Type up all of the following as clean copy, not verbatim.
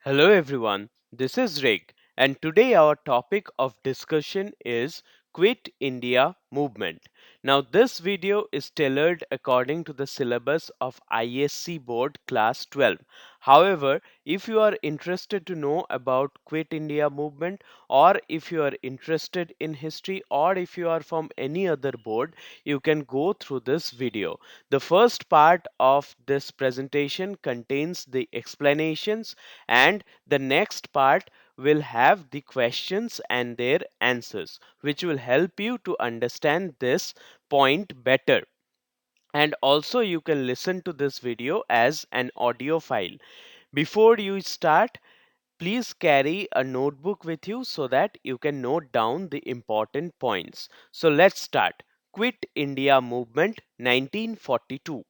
Hello everyone, this is Rick, and today our topic of discussion is Quit India Movement. Now, this video is tailored according to the syllabus of ISC Board Class 12. However, if you are interested to know about Quit India Movement, or if you are interested in history, or if you are from any other board, you can go through this video. The first part of this presentation contains the explanations, and the next part will have the questions and their answers, which will help you to understand this point better. And also, you can listen to this video as an audio file. Before you start, please carry a notebook with you so that you can note down the important points. So let's start. Quit India Movement 1942.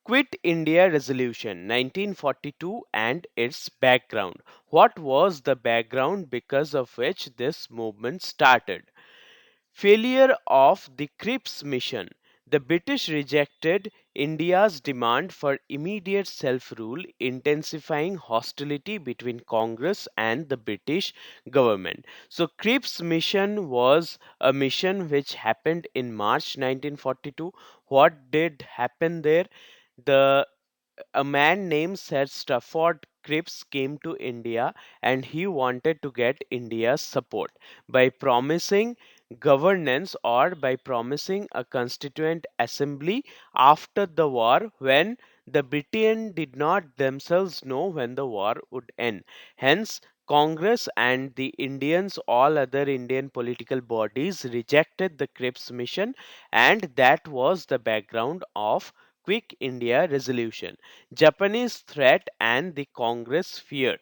Quit India Resolution 1942 and its background. What was the background because of which this movement started? Failure of the Cripps mission. The British rejected India's demand for immediate self rule, intensifying hostility between Congress and the British government. So, Cripps mission was a mission which happened in March 1942. What did happen there? The A man named Sir Stafford Cripps came to India and he wanted to get India's support by promising governance or by promising a constituent assembly after the war when the Britain did not themselves know when the war would end. Hence, Congress and the Indians, all other Indian political bodies rejected the Cripps mission, and that was the background of Quick India Resolution. Japanese threat and the Congress fear.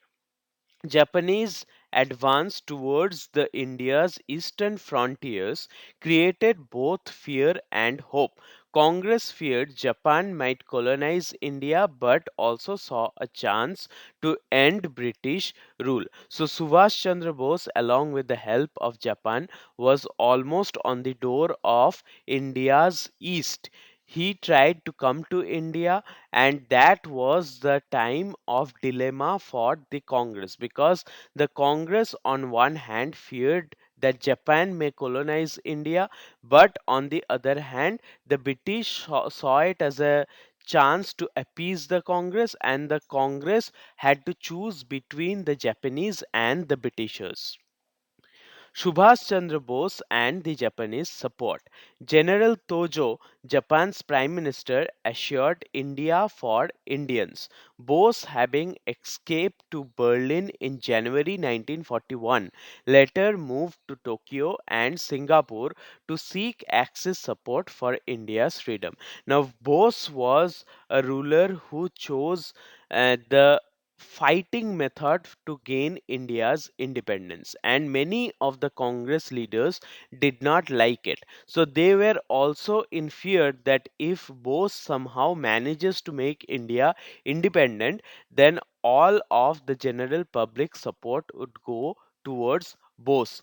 Japanese advance towards the India's eastern frontiers created both fear and hope. Congress feared Japan might colonize India but also saw a chance to end British rule. So Subhash Chandra Bose, along with the help of Japan, was almost on the door of India's east. He tried to come to India, and that was the time of dilemma for the Congress, because the Congress on one hand feared that Japan may colonize India, but on the other hand the British saw it as a chance to appease the Congress, and the Congress had to choose between the Japanese and the Britishers. Subhash Chandra Bose and the Japanese support. General Tojo, Japan's prime minister, assured India for Indians. Bose, having escaped to Berlin in January 1941, later moved to Tokyo and Singapore to seek Axis support for India's freedom. Now, Bose was a ruler who chose the fighting method to gain India's independence, and many of the Congress leaders did not like it. So they were also in fear that if Bose somehow manages to make India independent, then all of the general public support would go towards Bose.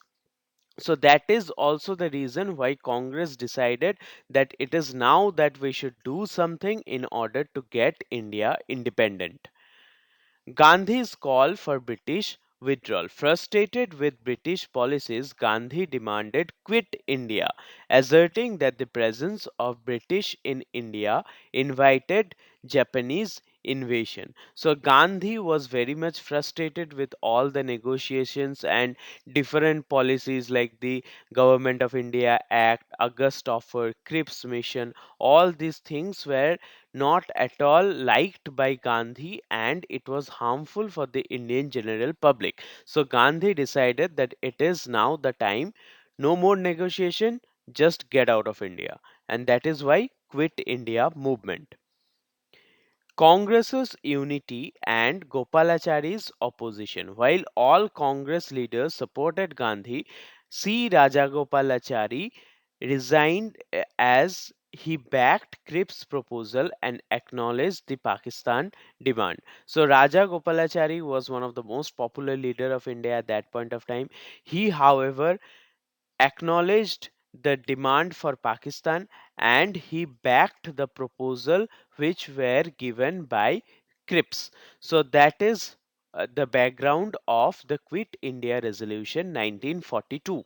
So that is also the reason why Congress decided that it is now that we should do something in order to get India independent. Gandhi's call for British withdrawal. Frustrated with British policies, Gandhi demanded quit India, asserting that the presence of British in India invited Japanese invasion. So Gandhi was very much frustrated with all the negotiations and different policies like the Government of India Act, August Offer, Cripps Mission. All these things were not at all liked by Gandhi, and it was harmful for the Indian general public. So Gandhi decided that it is now the time, no more negotiation, just get out of India. And that is why Quit India movement. Congress's unity and Gopalachari's opposition. While all Congress leaders supported Gandhi, C. Rajagopalachari resigned as he backed Cripps' proposal and acknowledged the Pakistan demand. So Raja Gopalachari was one of the most popular leader of India at that point of time. He, however, acknowledged the demand for Pakistan and he backed the proposal which were given by Cripps. So that is the background of the Quit India Resolution 1942.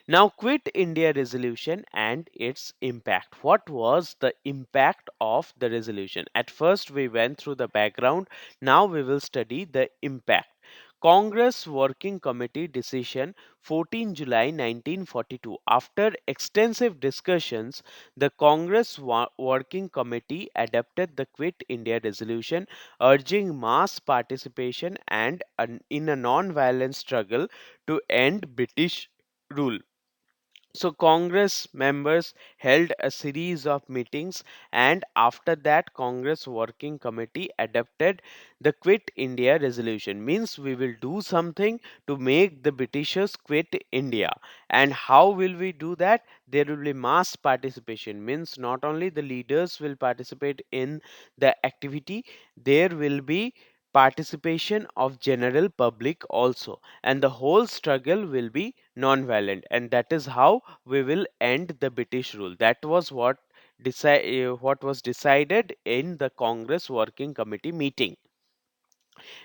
Now, Quit India resolution and its impact. What was the impact of the resolution? At first, we went through the background. Now, we will study the impact. Congress Working Committee decision 14 July 1942. After extensive discussions, the Congress Working Committee adopted the Quit India resolution, urging mass participation and in a non-violent struggle to end British rule. So, Congress members held a series of meetings, and after that, Congress Working Committee adopted the Quit India resolution. Means we will do something to make the Britishers quit India. And how will we do that? There will be mass participation. Means not only the leaders will participate in the activity, there will be participation of general public also, and the whole struggle will be non-violent, and that is how we will end the British rule. That was what was decided in the Congress Working Committee meeting.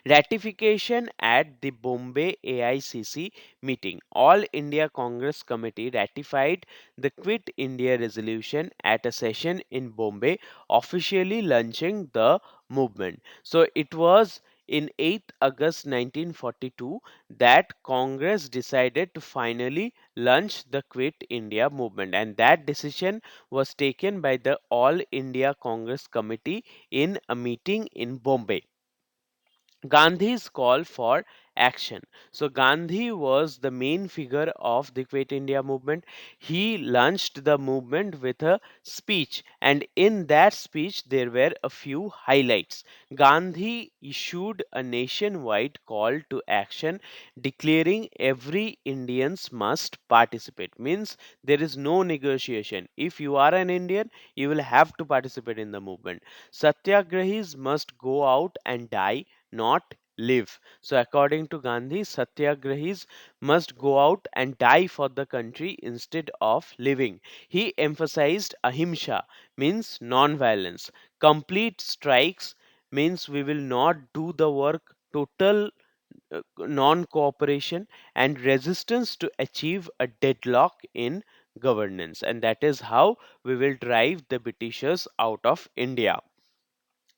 Ratification at the Bombay AICC meeting. All India Congress Committee ratified the Quit India resolution at a session in Bombay, officially launching the movement. So it was in 8th August 1942 that Congress decided to finally launch the Quit India movement, and that decision was taken by the All India Congress Committee in a meeting in Bombay. Gandhi's call for action. So, Gandhi was the main figure of the Quit India movement. He launched the movement with a speech, and in that speech, there were a few highlights. Gandhi issued a nationwide call to action declaring every Indians must participate. Means there is no negotiation. If you are an Indian, you will have to participate in the movement. Satyagrahis must go out and die, not live. So, according to Gandhi, Satyagrahis must go out and die for the country instead of living. He emphasized ahimsa, means non-violence. Complete strikes means we will not do the work. Total non-cooperation and resistance to achieve a deadlock in governance, and that is how we will drive the Britishers out of India.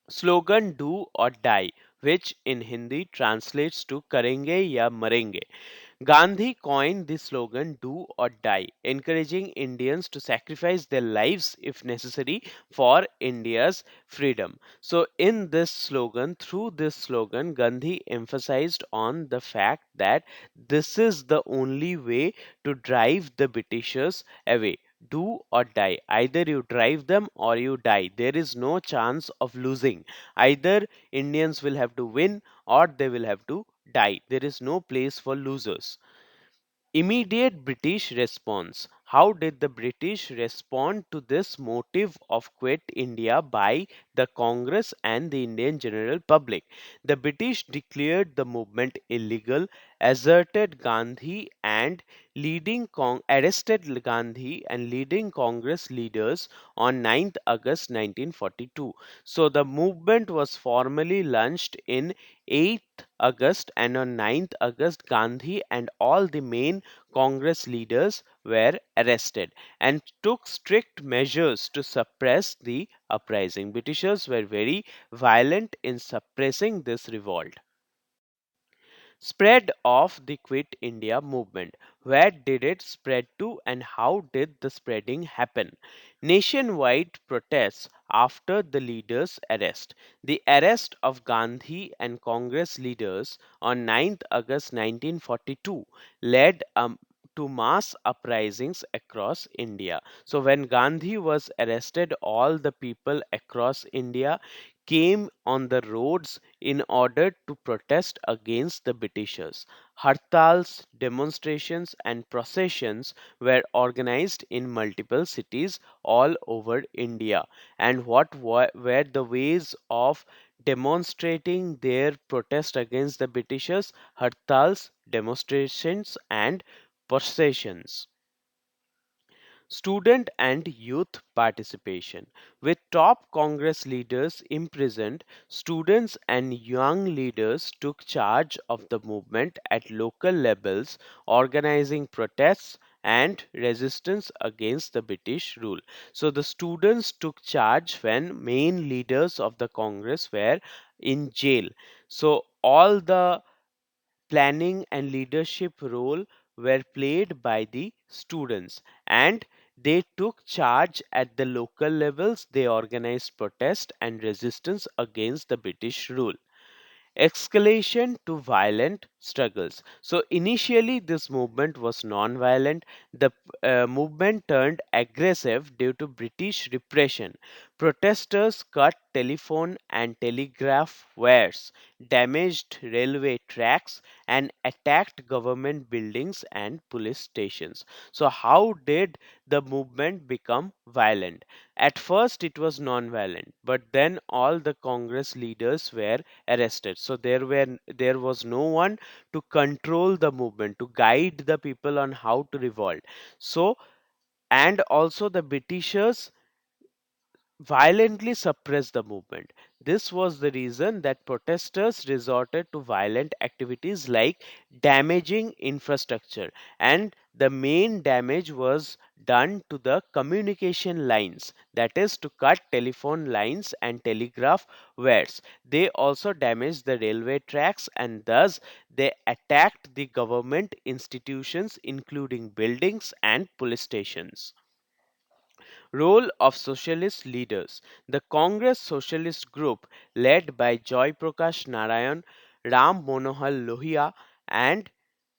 Slogan do or die, which in Hindi translates to karenge ya marenge. Gandhi coined the slogan do or die, encouraging Indians to sacrifice their lives if necessary for India's freedom. So, through this slogan, Gandhi emphasized on the fact that this is the only way to drive the Britishers away. Do or die. Either you drive them or you die. There is no chance of losing. Either Indians will have to win or they will have to die. There is no place for losers. Immediate British response. How did the British respond to this motive of Quit India by the Congress and the Indian general public? The British declared the movement illegal, asserted Gandhi and arrested Gandhi and leading Congress leaders on 9th August 1942. So the movement was formally launched in 8th August, and on 9th August Gandhi and all the main Congress leaders were arrested and took strict measures to suppress the uprising. Britishers were very violent in suppressing this revolt. Spread of the Quit India movement. Where did it spread to and how did the spreading happen? Nationwide protests after the leader's arrest. The arrest of Gandhi and Congress leaders on 9th August 1942 led to mass uprisings across India. So, when Gandhi was arrested, all the people across India came on the roads in order to protest against the Britishers. Hartals, demonstrations, and processions were organized in multiple cities all over India. And were the ways of demonstrating their protest against the Britishers? Hartals, demonstrations, and processions. Student and youth participation. With top Congress leaders imprisoned, students and young leaders took charge of the movement at local levels, organizing protests and resistance against the British rule. So the students took charge when main leaders of the Congress were in jail. So all the planning and leadership role were played by the students, and they took charge at the local levels. They organized protest and resistance against the British rule. Escalation to violent struggles. So initially, this movement was non-violent. The movement turned aggressive due to British repression. Protesters cut telephone and telegraph wires, damaged railway tracks, and attacked government buildings and police stations. So, how did the movement become violent? At first, it was non-violent, but then all the Congress leaders were arrested. So there was no one to control the movement, to guide the people on how to revolt. So and also the Britishers violently suppressed the movement. This was the reason that protesters resorted to violent activities like damaging infrastructure, and the main damage was done to the communication lines, that is, to cut telephone lines and telegraph wires. They also damaged the railway tracks, and thus they attacked the government institutions, including buildings and police stations. Role of socialist leaders. The Congress Socialist Group, led by Joy Prakash Narayan, Ram Manohar Lohia, and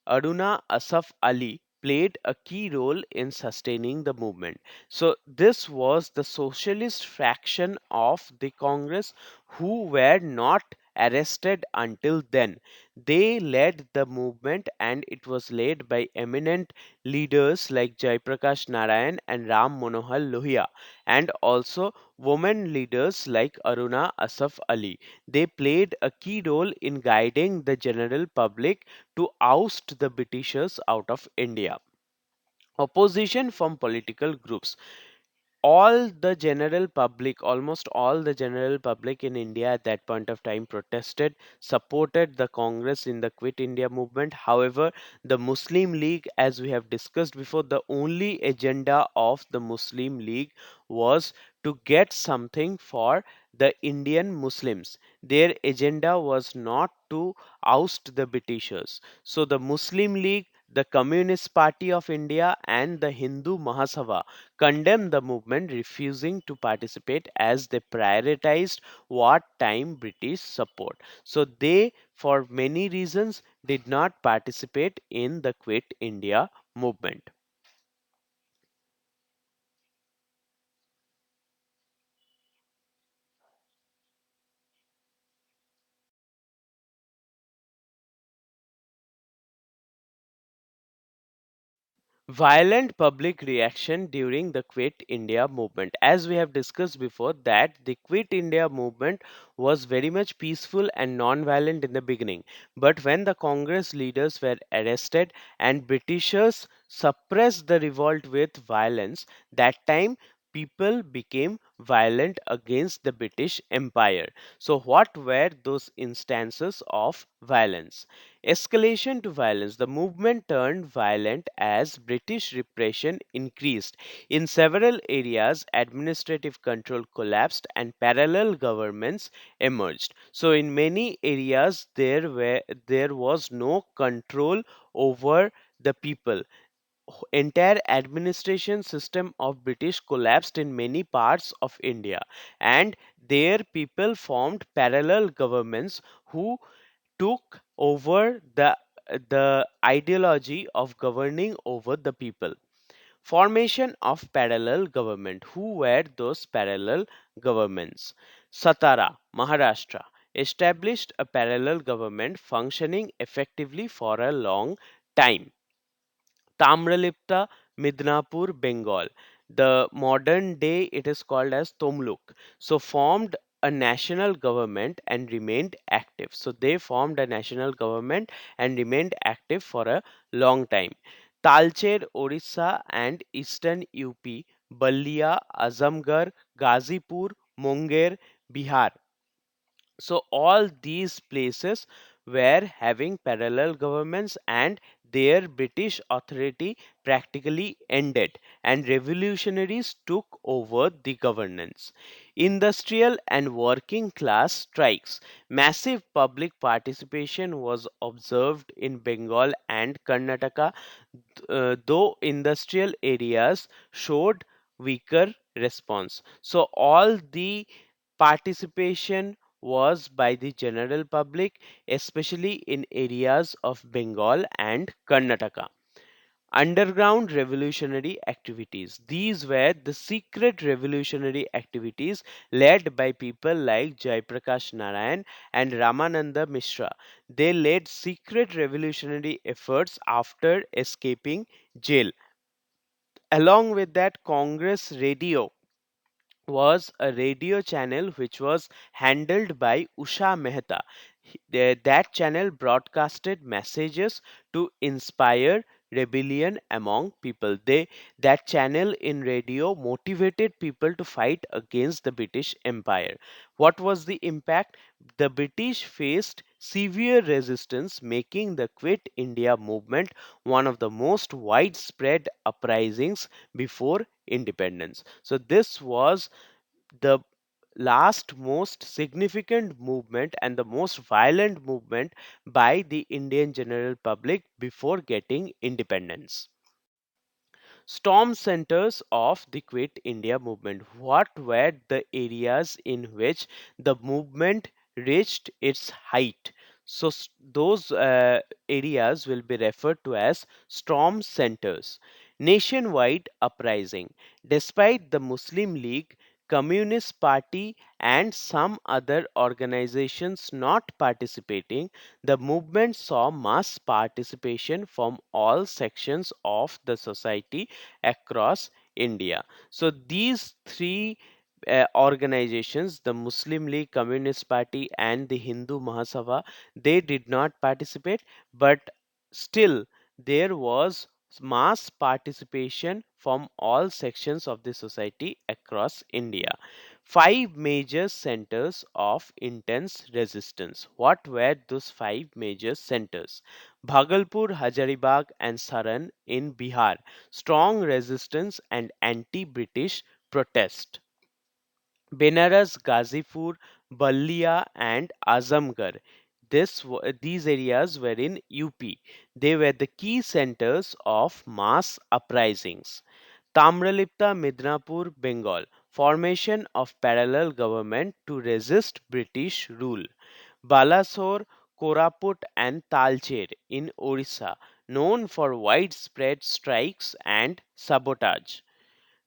Aruna Asaf Ali, played a key role in sustaining the movement. So, this was the socialist fraction of the Congress who were not arrested until then. They led the movement, and it was led by eminent leaders like Jaiprakash Narayan and Ram Manohar Lohia, and also women leaders like Aruna Asaf Ali. They played a key role in guiding the general public to oust the Britishers out of India. Opposition from political groups. All the general public, almost all the general public in India at that point of time protested, supported the Congress in the Quit India movement. However, the Muslim League, as we have discussed before, the only agenda of the Muslim League was to get something for the Indian Muslims. Their agenda was not to oust the Britishers. So the Muslim League, the Communist Party of India, and the Hindu Mahasabha condemned the movement, refusing to participate as they prioritized wartime British support. So they, for many reasons, did not participate in the Quit India movement. Violent public reaction during the Quit India movement. As we have discussed before, that the Quit India movement was very much peaceful and non-violent in the beginning. But when the Congress leaders were arrested and Britishers suppressed the revolt with violence, that time people became violent against the British Empire. So what were those instances of violence? Escalation to violence. The movement turned violent as British repression increased. In several areas, administrative control collapsed and parallel governments emerged. So, in many areas, there was no control over the people. Entire administration system of British collapsed in many parts of India, and their people formed parallel governments who took over the ideology of governing over the people. Formation of parallel government. Who were those parallel governments? Satara, Maharashtra, established a parallel government functioning effectively for a long time. Tamralipta, Midnapur, Bengal. The modern day it is called as Tomluk. So formed a national government and remained active. So they formed a national government and remained active for a long time. Talcher, Orissa and eastern UP, Ballia, Azamgarh, Gazipur, Munger, Bihar. So all these places were having parallel governments, and their British authority practically ended and revolutionaries took over the governance. Industrial and working class strikes. Massive public participation was observed in Bengal and Karnataka, though industrial areas showed weaker response. So all the participation was by the general public, especially in areas of Bengal and Karnataka. Underground revolutionary activities. These were the secret revolutionary activities led by people like Jaiprakash Narayan and Ramananda Mishra. They led secret revolutionary efforts after escaping jail. Along with that, Congress Radio was a radio channel which was handled by Usha Mehta. That channel broadcasted messages to inspire rebellion among people. That channel in radio motivated people to fight against the British Empire. What was the impact? The British faced severe resistance, making the Quit India movement one of the most widespread uprisings before independence. So this was the last most significant movement and the most violent movement by the Indian general public before getting independence. Storm centers of the Quit India movement. What were the areas in which the movement reached its height? So, those areas will be referred to as storm centers. Nationwide uprising. Despite the Muslim League, Communist Party, and some other organizations not participating, the movement saw mass participation from all sections of the society across India. So these three organizations, the Muslim League, Communist Party, and the Hindu Mahasabha, they did not participate, but still there was mass participation from all sections of the society across India. Five major centers of intense resistance. What were those five major centers? Bhagalpur, Hazaribagh, and Saran in Bihar. Strong resistance and anti British protest. Benares, Gazipur, Ballia, and Azamgarh. These areas were in UP. They were the key centers of mass uprisings. Tamralipta, Midnapur, Bengal. Formation of parallel government to resist British rule. Balasore, Koraput, and Talcher in Orissa, known for widespread strikes and sabotage.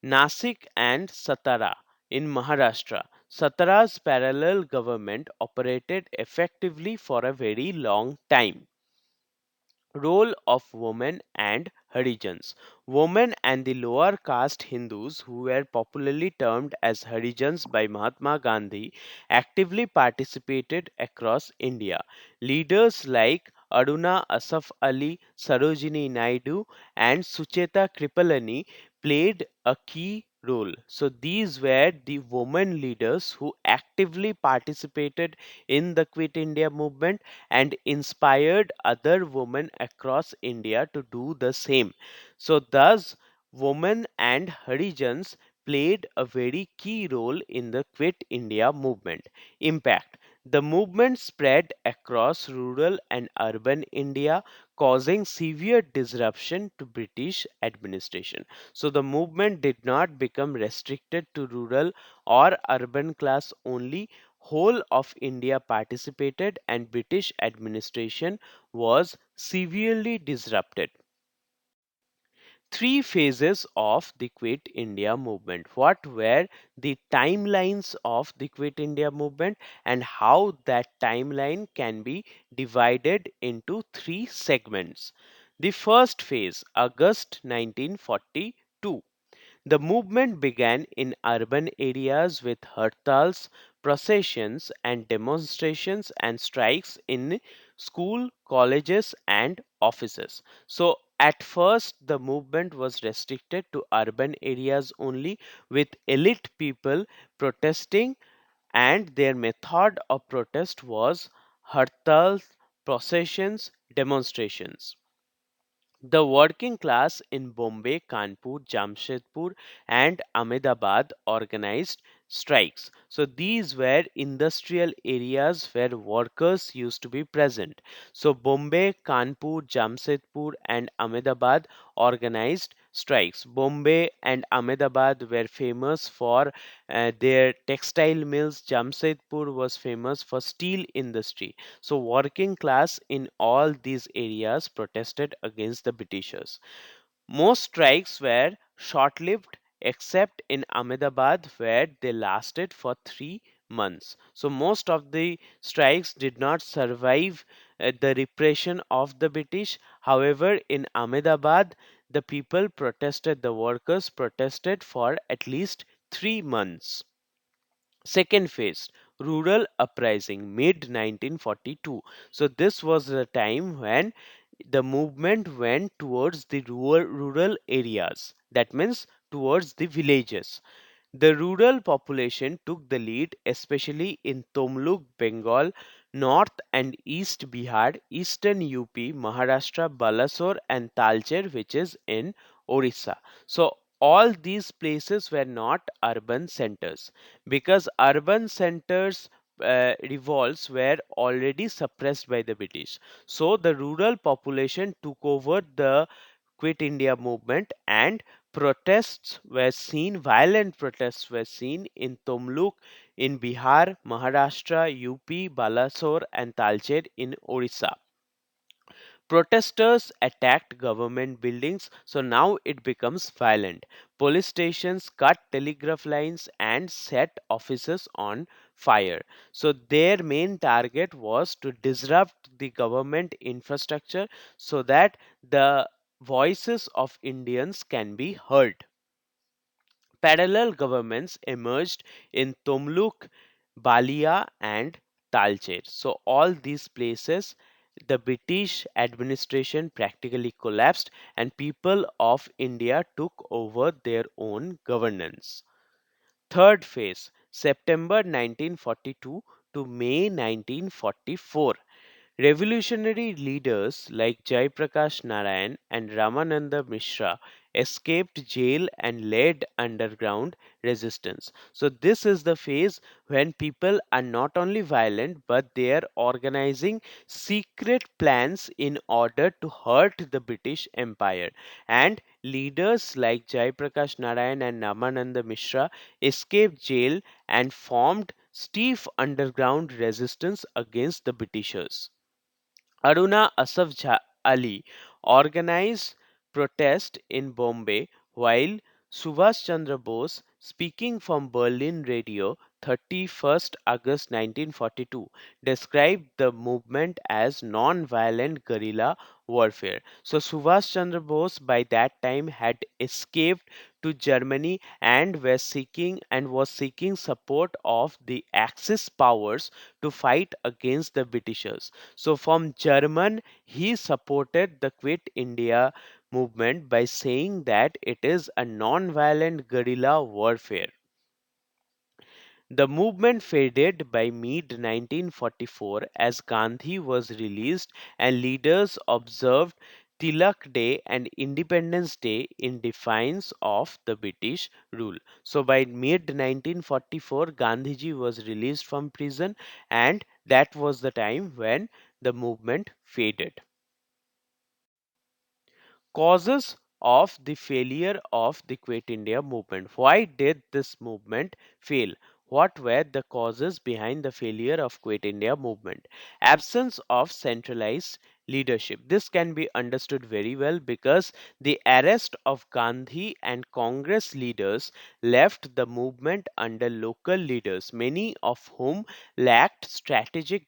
Nasik and Satara in Maharashtra. Satara's parallel government operated effectively for a very long time. Role of women and Harijans. Women and the lower caste Hindus, who were popularly termed as Harijans by Mahatma Gandhi, actively participated across India. Leaders like Aruna Asaf Ali, Sarojini Naidu, and Sucheta Kripalani played a key role. So these were the women leaders who actively participated in the Quit India movement and inspired other women across India to do the same. So, thus, women and Harijans played a very key role in the Quit India movement. Impact. The movement spread across rural and urban India, causing severe disruption to British administration. So, the movement did not become restricted to rural or urban class only. Whole of India participated and British administration was severely disrupted. Three phases of the Quit India movement. What were the timelines of the Quit India movement and how that timeline can be divided into three segments? The first phase, August 1942. The movement began in urban areas with hartals, processions, and demonstrations and strikes in school, colleges, and offices. So, at first, the movement was restricted to urban areas only, with elite people protesting, and their method of protest was hartals, processions, demonstrations. The working class in Bombay, Kanpur, Jamshedpur, and Ahmedabad organized strikes. So these were industrial areas where workers used to be present. So Bombay, Kanpur, Jamshedpur, and Ahmedabad organized strikes. Bombay and Ahmedabad were famous for their textile mills. Jamshedpur was famous for steel industry. So, working class in all these areas protested against the Britishers. Most strikes were short lived, except in Ahmedabad, where they lasted for 3 months. So, most of the strikes did not survive the repression of the British. However, in Ahmedabad, the people protested, the workers protested for at least 3 months. Second phase, rural uprising, mid 1942. So this was the time when the movement went towards the rural areas. That means towards the villages. The rural population took the lead, especially in Tomluk, Bengal, North and East Bihar, Eastern UP, Maharashtra, Balasore, and Talcher, which is in Orissa. So, all these places were not urban centers because urban centers revolts were already suppressed by the British. So, the rural population took over the Quit India movement, and violent protests were seen in Tomluk in Bihar, Maharashtra, UP, Balasore, and Talcher in Orissa. Protesters attacked government buildings, so now it becomes violent. Police stations cut telegraph lines and set offices on fire. So their main target was to disrupt the government infrastructure so that the voices of Indians can be heard. Parallel governments emerged in Tomluk, Balia, and Talcher. So, all these places, the British administration practically collapsed, and people of India took over their own governance. Third phase, September 1942 to May 1944. Revolutionary leaders like Jaiprakash Narayan and Ramananda Mishra escaped jail and led underground resistance. So, this is the phase when people are not only violent but they are organizing secret plans in order to hurt the British Empire. And leaders like Jaiprakash Narayan and Ramananda Mishra escaped jail and formed stiff underground resistance against the Britishers. Aruna Asaf Ali organized protest in Bombay, while Subhash Chandra Bose, speaking from Berlin Radio 31st August 1942, described the movement as non-violent guerrilla warfare. So Subhash Chandra Bose by that time had escaped to Germany and was seeking support of the Axis powers to fight against the Britishers. So from German, he supported the Quit India movement by saying that it is a non-violent guerrilla warfare. The movement faded by mid 1944 as Gandhi was released and leaders observed Tilak Day and Independence Day in defiance of the British rule. So by mid 1944, Gandhiji was released from prison, and that was the time when the movement faded. Causes of the failure of the Quit India movement. Why did this movement fail? What were the causes behind the failure of Quit India movement? Absence of centralized leadership. This can be understood very well because the arrest of Gandhi and Congress leaders left the movement under local leaders, many of whom lacked strategic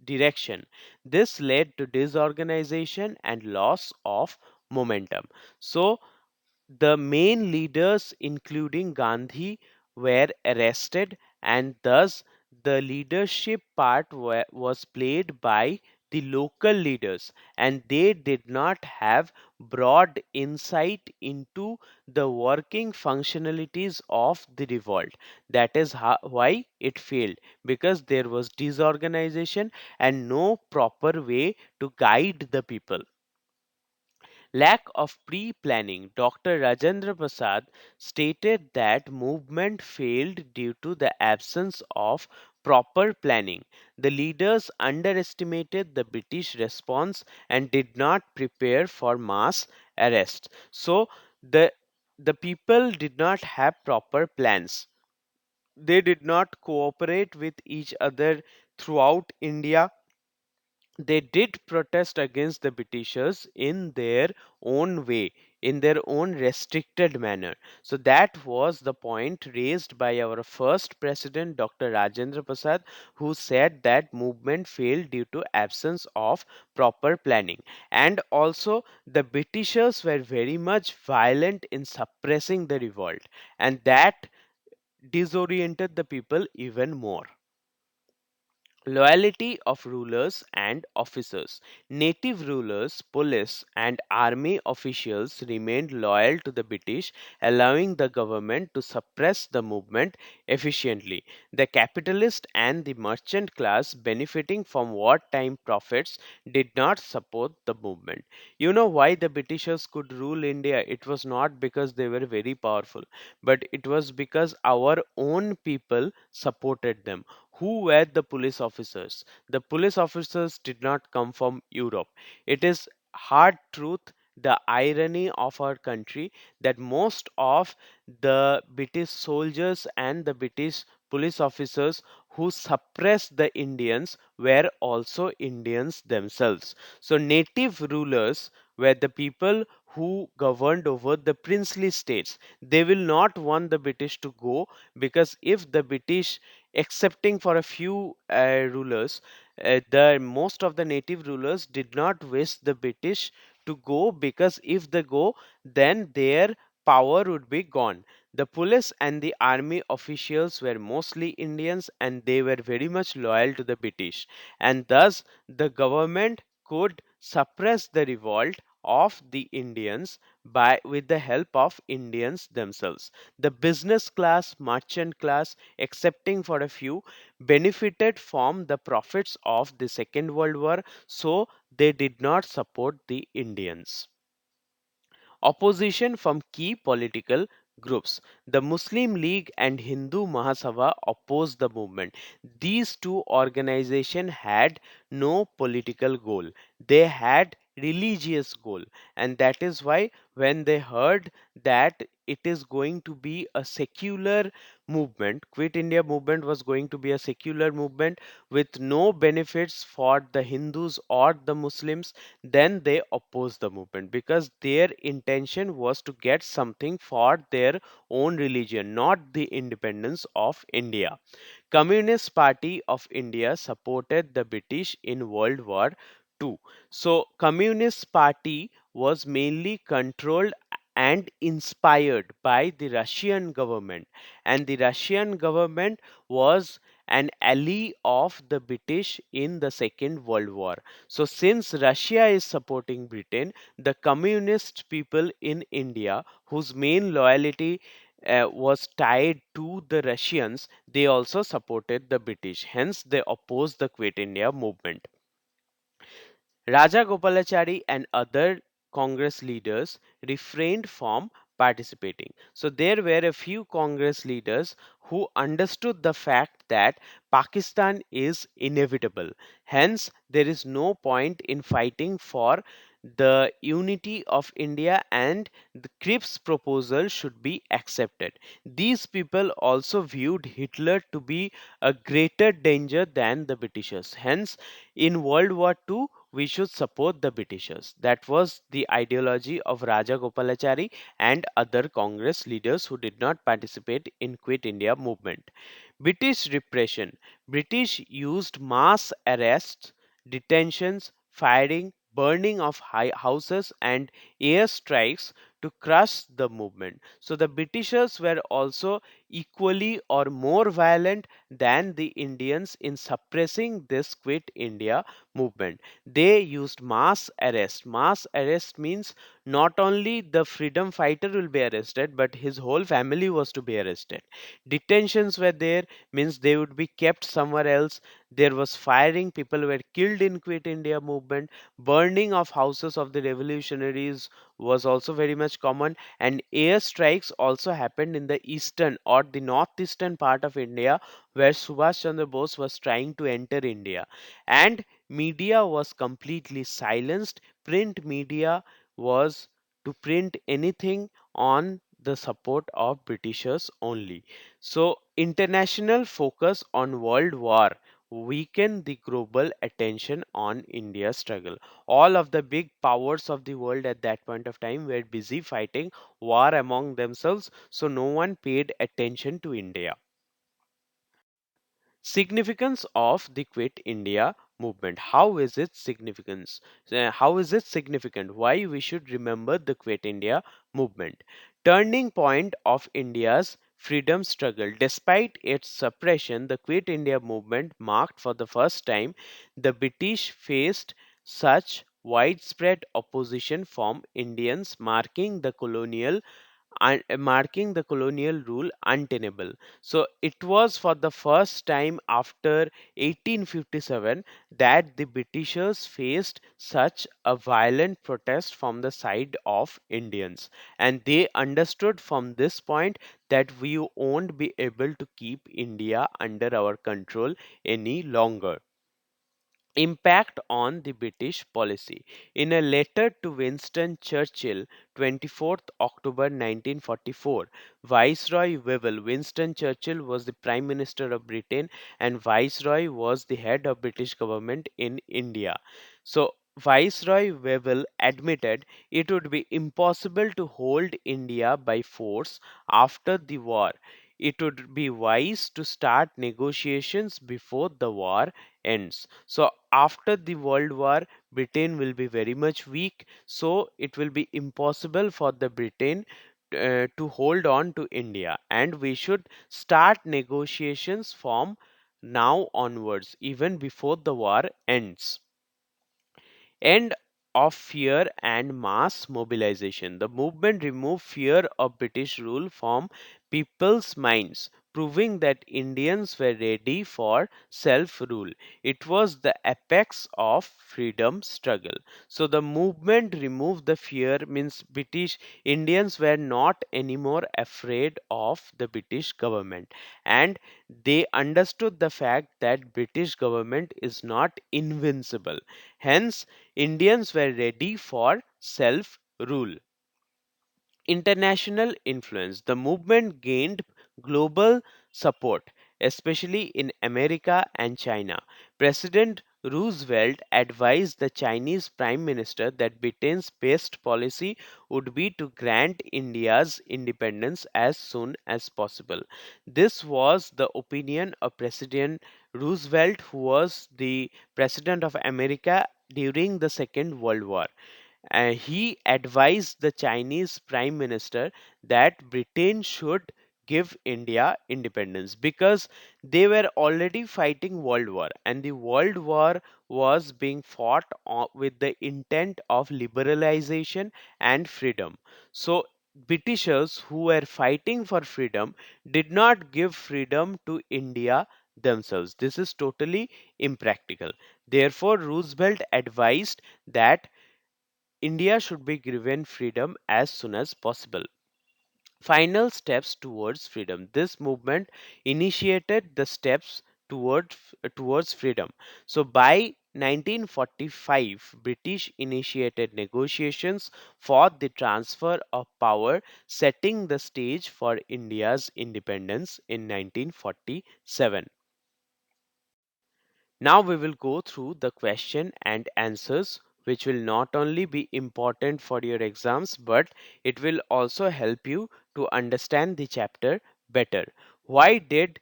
direction. This led to disorganization and loss of momentum. So, the main leaders, including Gandhi, were arrested, and thus the leadership part was played by the local leaders, and they did not have broad insight into the working functionalities of the revolt. That is why it failed, because there was disorganization and no proper way to guide the people. Lack of pre-planning. Dr. Rajendra Prasad stated that movement failed due to the absence of proper planning. The leaders underestimated the British response and did not prepare for mass arrest. So the the people did not have proper plans. They did not cooperate with each other throughout India. They did protest against the Britishers in their own way, in their own restricted manner. So that was the point raised by our first president, Dr. Rajendra Prasad, who said that movement failed due to absence of proper planning. And also, the Britishers were very much violent in suppressing the revolt, and that disoriented the people even more. Loyalty of rulers and officers. Native rulers, police, and army officials remained loyal to the British, allowing the government to suppress the movement efficiently. The capitalist and the merchant class, benefiting from wartime profits, did not support the movement. You know why the Britishers could rule India? It was not because they were very powerful, but it was because our own people supported them. Who were the police officers? The police officers did not come from Europe. It is hard truth, the irony of our country, that most of the British soldiers and the British police officers who suppressed the Indians were also Indians themselves. So, native rulers were the people who governed over the princely states. They will not want the British to go, because if the British, excepting for a few rulers, the most of the native rulers did not wish the British to go, because if they go, then their power would be gone. The police and the army officials were mostly Indians, and they were very much loyal to the British, and thus the government could suppress the revolt of the Indians by with the help of Indians themselves. The business class, merchant class, excepting for a few, benefited from the profits of the Second World War, so they did not support the Indians. Opposition from key political groups. The Muslim League and Hindu Mahasabha opposed the movement. These two organizations had no political goal. They had religious goal, and that is why when they heard that it is going to be a secular movement, Quit India movement was going to be a secular movement with no benefits for the Hindus or the Muslims, then they opposed the movement, because their intention was to get something for their own religion, not the independence of India. Communist Party of India supported the British in World War II. So Communist Party was mainly controlled and inspired by the Russian government, and the Russian government was an ally of the British in the Second World War. So since Russia is supporting Britain, the communist people in India, whose main loyalty was tied to the Russians, they also supported the British. Hence, they opposed the Quit India movement. Raja Gopalachari and other Congress leaders refrained from participating. So there were a few Congress leaders who understood the fact that Pakistan is inevitable. Hence, there is no point in fighting for the unity of India, and the Cripps proposal should be accepted. These people also viewed Hitler to be a greater danger than the Britishers. Hence, in World War II, we should support the Britishers. That was the ideology of Raja Gopalachari and other Congress leaders who did not participate in Quit India movement. British repression. British used mass arrests, detentions, firing, burning of houses, and air strikes to crush the movement. So the Britishers were also equally or more violent than the Indians in suppressing this Quit India movement. They used mass arrest. Mass arrest means not only the freedom fighter will be arrested, but his whole family was to be arrested. Detentions were there, means they would be kept somewhere else. There was firing, people were killed in Quit India movement. Burning of houses of the revolutionaries was also very much common, and air strikes also happened in the eastern or the northeastern part of India, where Subhash Chandra Bose was trying to enter India. And media was completely silenced. Print media was to print anything on the support of Britishers only. So international focus on World War weakened the global attention on India's struggle. All of the big powers of the world at that point of time were busy fighting war among themselves, so no one paid attention to India. Significance of the Quit India movement. How is its significance? How is it significant? Why we should remember the Quit India movement? Turning point of India's freedom struggle. Despite its suppression, the Quit India movement marked for the first time the British faced such widespread opposition from Indians, marking the colonial rule untenable. So it was for the first time after 1857 that the Britishers faced such a violent protest from the side of Indians. And they understood from this point that we won't be able to keep India under our control any longer. Impact on the British policy. In a letter to Winston Churchill, 24th October 1944, Viceroy Wavell, Winston Churchill was the Prime Minister of Britain and Viceroy was the head of British government in India. So Viceroy Wavell admitted it would be impossible to hold India by force after the war. It would be wise to start negotiations before the war ends. So after the world war, Britain will be very much weak, so it will be impossible for the Britain to hold on to India, and we should start negotiations from now onwards, even before the war ends. End of fear and mass mobilization. The movement removed fear of British rule from people's minds, proving that Indians were ready for self rule. It was the apex of freedom struggle. So the movement removed the fear, means British Indians were not anymore afraid of the British government, and they understood the fact that British government is not invincible. Hence Indians were ready for self rule. International influence. The movement gained global support, especially in America and China. President Roosevelt advised the Chinese Prime Minister that Britain's best policy would be to grant India's independence as soon as possible. This was the opinion of President Roosevelt, who was the President of America during the Second World War. He advised the Chinese Prime Minister that Britain should give India independence because they were already fighting World War, and the World War was being fought with the intent of liberalization and freedom. So Britishers who were fighting for freedom did not give freedom to India themselves. This is totally impractical. Therefore, Roosevelt advised that India should be given freedom as soon as possible. Final steps towards freedom. This movement initiated the steps towards freedom. So by 1945, British initiated negotiations for the transfer of power, setting the stage for India's independence in 1947. Now we will go through the question and answers, which will not only be important for your exams, but it will also help you to understand the chapter better. Why did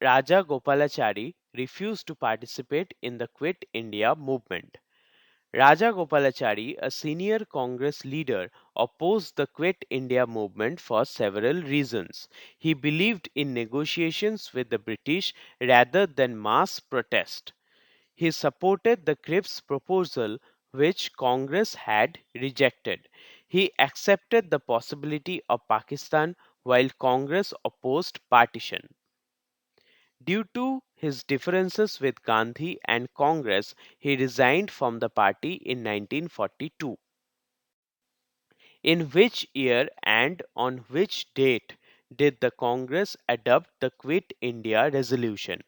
Raja Gopalachari refuse to participate in the Quit India movement? Raja Gopalachari, a senior Congress leader, opposed the Quit India movement for several reasons. He believed in negotiations with the British rather than mass protest. He supported the Cripps proposal, which Congress had rejected. He accepted the possibility of Pakistan while Congress opposed partition. Due to his differences with Gandhi and Congress, he resigned from the party in 1942. In which year and on which date did the Congress adopt the Quit India Resolution?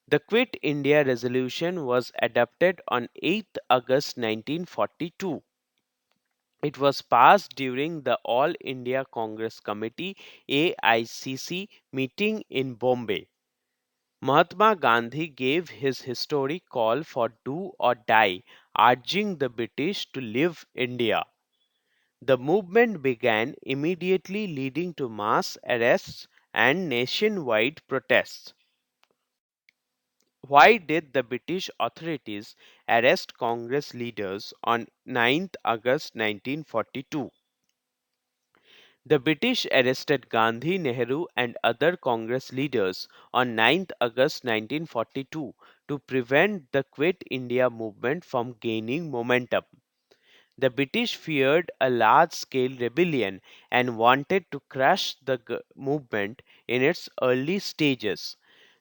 The Quit India Resolution was adopted on 8th August 1942. It was passed during the All India Congress Committee AICC meeting in Bombay. Mahatma Gandhi gave his historic call for do or die, urging the British to leave India. The movement began immediately, leading to mass arrests and nationwide protests. Why did the British authorities arrest Congress leaders on 9th August 1942? The British arrested Gandhi, Nehru, and other Congress leaders on 9th August 1942 to prevent the Quit India movement from gaining momentum. The British feared a large scale rebellion and wanted to crush the movement in its early stages.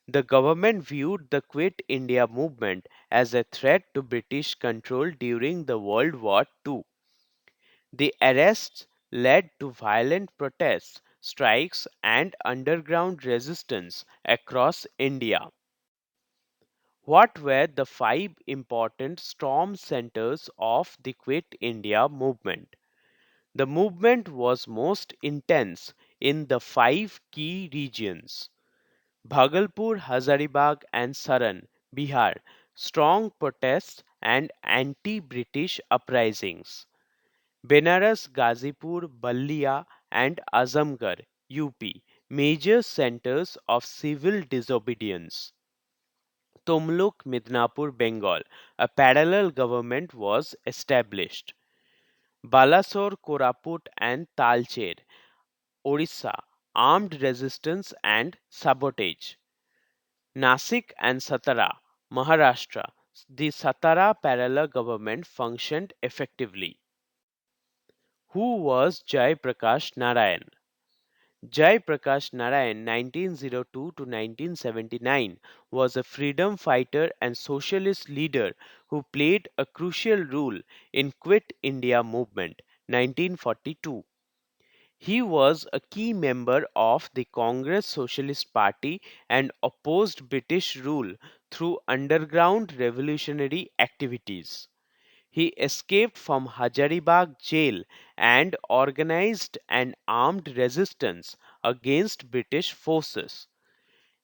The government viewed the Quit India movement as a threat to British control during the World War II. The arrests led to violent protests, strikes, and underground resistance across India. What were the five important storm centers of the Quit India movement? The movement was most intense in the five key regions: Bhagalpur, Hazaribagh, and Saran, Bihar, strong protests and anti British uprisings; Benares, Gazipur, Ballia, and Azamgarh, UP, major centers of civil disobedience; Tomluk, Midnapur, Bengal, a parallel government was established; Balasore, Koraput, and Talcher, Orissa, armed resistance and sabotage; Nasik and Satara, Maharashtra, the Satara parallel government functioned effectively. Who was Jai Prakash Narayan? Jai Prakash Narayan, 1902 to 1979, was a freedom fighter and socialist leader who played a crucial role in Quit India movement 1942. He was a key member of the Congress Socialist Party and opposed British rule through underground revolutionary activities. He escaped from Hazaribagh jail and organized an armed resistance against British forces.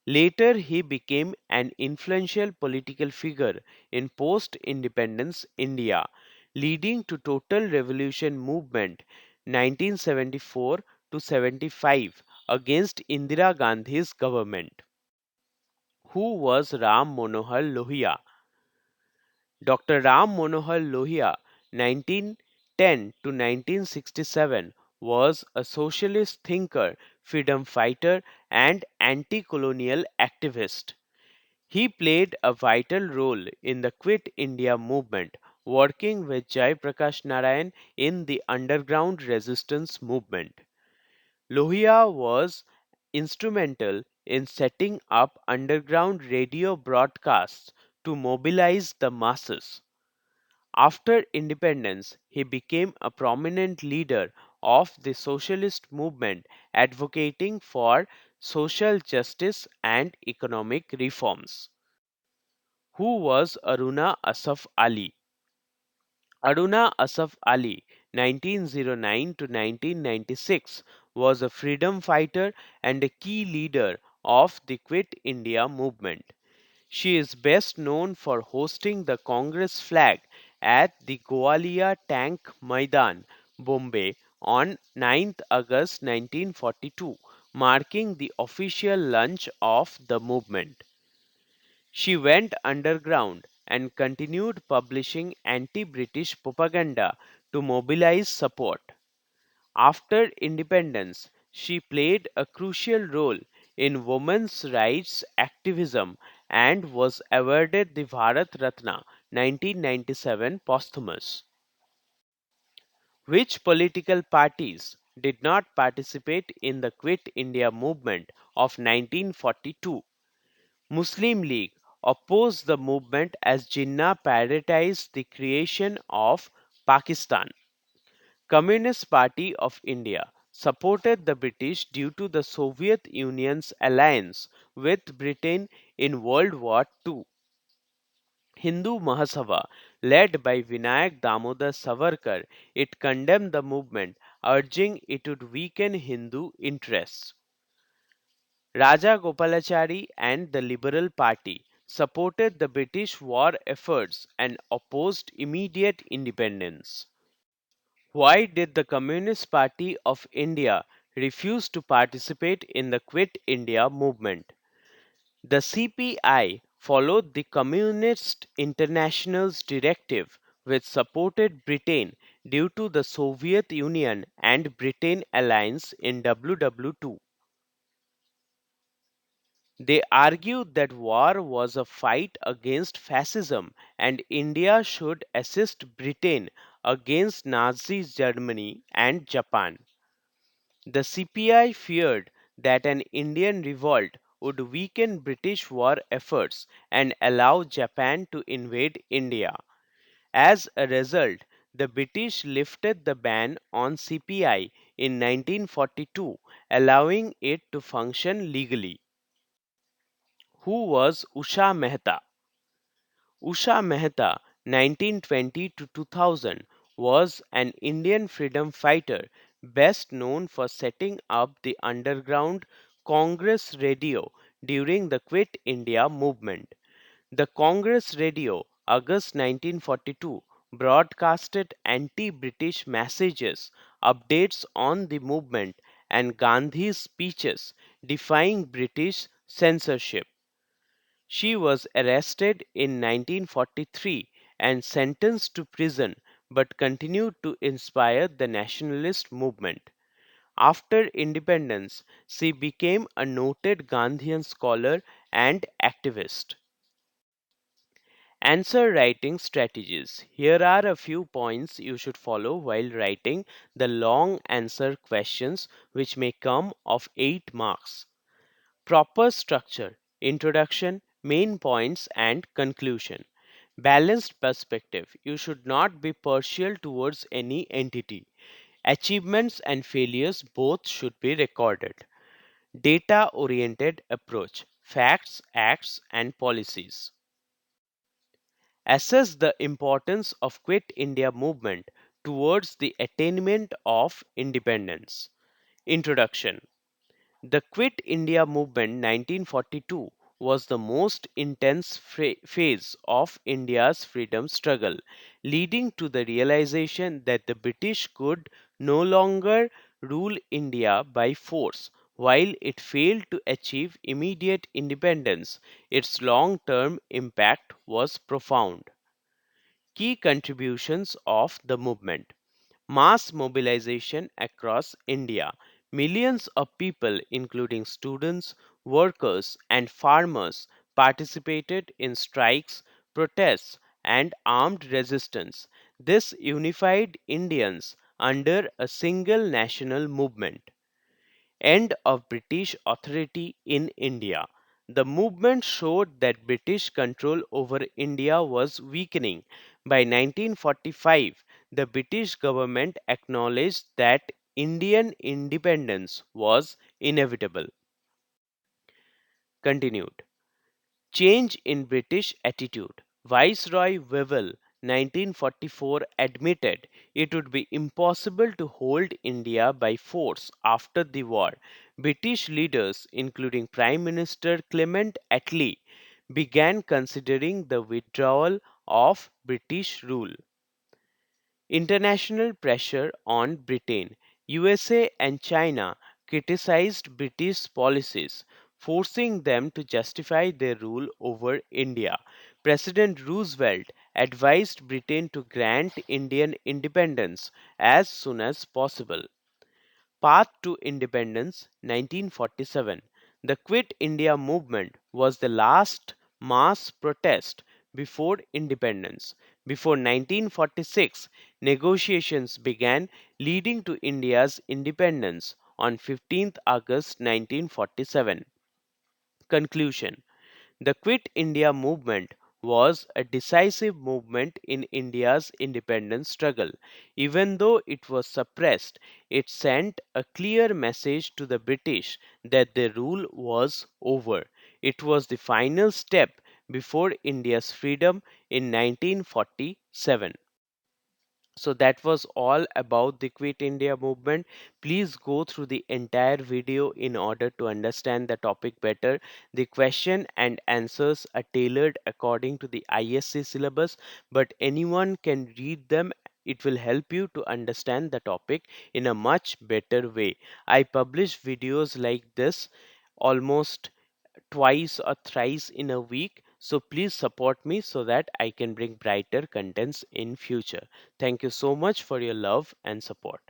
Later, he became an influential political figure in post independence India, leading to total revolution movement 1974 to 75 against Indira Gandhi's government. Who was Ram Manohar Lohia? Dr. Ram Manohar Lohia, 1910 to 1967, was a socialist thinker, freedom fighter, and anti colonial activist. He played a vital role in the Quit India movement, working with Jai Prakash Narayan in the underground resistance movement. Lohia was instrumental in setting up underground radio broadcasts to mobilize the masses. After independence, he became a prominent leader of the socialist movement, advocating for social justice and economic reforms. Who was Aruna Asaf Ali? Aruna Asaf Ali, 1909 to 1996, was a freedom fighter and a key leader of the Quit India movement. She is best known for hosting the Congress flag at the Goalia Tank Maidan, Bombay on 9th August 1942, marking the official launch of the movement. She went underground and continued publishing anti-British propaganda to mobilize support. After independence, she played a crucial role in women's rights activism and was awarded the Bharat Ratna 1997 posthumous. Which political parties did not participate in the Quit India movement of 1942? Muslim League opposed the movement as Jinnah prioritized the creation of Pakistan. Communist Party of India supported the British due to the Soviet Union's alliance with Britain in World War II. Hindu Mahasabha, led by Vinayak Damodar Savarkar, it condemned the movement, urging it would weaken Hindu interests. Raja Gopalachari and the Liberal Party supported the British war efforts and opposed immediate independence. Why did the Communist Party of India refuse to participate in the Quit India movement? The CPI followed the Communist International's directive, which supported Britain due to the Soviet Union and Britain alliance in WW2. They argued that war was a fight against fascism and India should assist Britain against Nazi Germany and Japan. The CPI feared that an Indian revolt would weaken British war efforts and allow Japan to invade India. As a result, the British lifted the ban on CPI in 1942, allowing it to function legally. Who was Usha Mehta? Usha Mehta, 1920 to 2000, was an Indian freedom fighter best known for setting up the underground Congress radio during the Quit India movement. The Congress radio, August 1942, broadcasted anti British messages, updates on the movement, and Gandhi's speeches defying British censorship. She was arrested in 1943 and sentenced to prison but continued to inspire the nationalist movement. After independence, she became a noted Gandhian scholar and activist. Answer writing strategies. Here are a few points you should follow while writing the long answer questions which may come of 8 marks. Proper structure, introduction, main points, and conclusion. Balanced perspective. You should not be partial towards any entity. Achievements and failures both should be recorded. Data oriented approach. Facts, acts, and policies. Assess the importance of Quit India movement towards the attainment of independence. Introduction. The Quit India Movement 1942 was the most intense phase of India's freedom struggle, leading to the realization that the British could no longer rule India by force. While it failed to achieve immediate independence, its long term impact was profound. Key contributions of the movement. Mass mobilization across India. Millions of people, including students, workers, and farmers, participated in strikes, protests, and armed resistance. This unified Indians under a single national movement. End of British authority in India. The movement showed that British control over India was weakening. By 1945, the British government acknowledged that Indian independence was inevitable. Continued. Change in British attitude. Viceroy Wavell 1944 admitted it would be impossible to hold India by force after the war. British leaders, including Prime Minister Clement Attlee, began considering the withdrawal of British rule. International pressure on Britain. USA and China criticized British policies, forcing them to justify their rule over India. President Roosevelt advised Britain to grant Indian independence as soon as possible. Path to Independence 1947. The Quit India movement was the last mass protest before independence. Before 1946, negotiations began leading to India's independence on 15th August 1947. Conclusion. The Quit India movement was a decisive movement in India's independence struggle. Even though it was suppressed, it sent a clear message to the British that their rule was over. It was the final step before India's freedom in 1947. So that was all about the Quit India movement. Please go through the entire video in order to understand the topic better. The question and answers are tailored according to the ISC syllabus, but anyone can read them. It will help you to understand the topic in a much better way. I publish videos like this almost twice or thrice in a week, so please support me so that I can bring brighter contents in future. Thank you so much for your love and support.